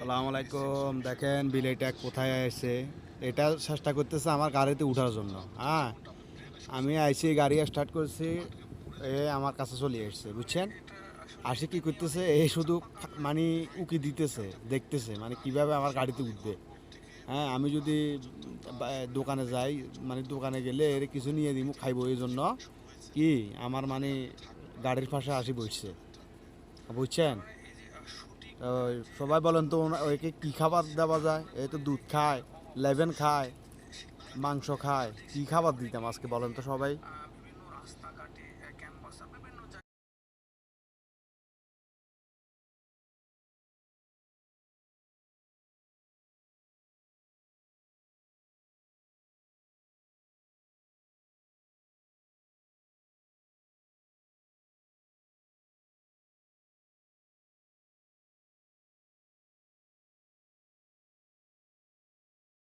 সালাম আলাইকুম। দেখেন বিলেটা কোথায় আসছে। এটা চেষ্টা করতেছে আমার গাড়িতে উঠার জন্য। হ্যাঁ, আমি আইসি গাড়ি স্টার্ট করছি, এ আমার কাছে চলে আসছে, বুঝছেন? আসে কি করতেছে, এ শুধু মানে উকি দিতেছে, দেখতেছে মানে কিভাবে আমার গাড়িতে উঠবে। হ্যাঁ, আমি যদি দোকানে যাই, মানে দোকানে গেলে এর কিছু নিয়ে দিব খাইবো, এই জন্য কি আমার মানে গাড়ির পাশে আসি বসছে, বুঝছেন? তো সবাই বলেন তো ওকে কী খাবার দেওয়া যায়? এই তো দুধ খায়, লেবেন খায়, মাংস খায়, কী খাবার দিতাম আজকে বলেন তো সবাই?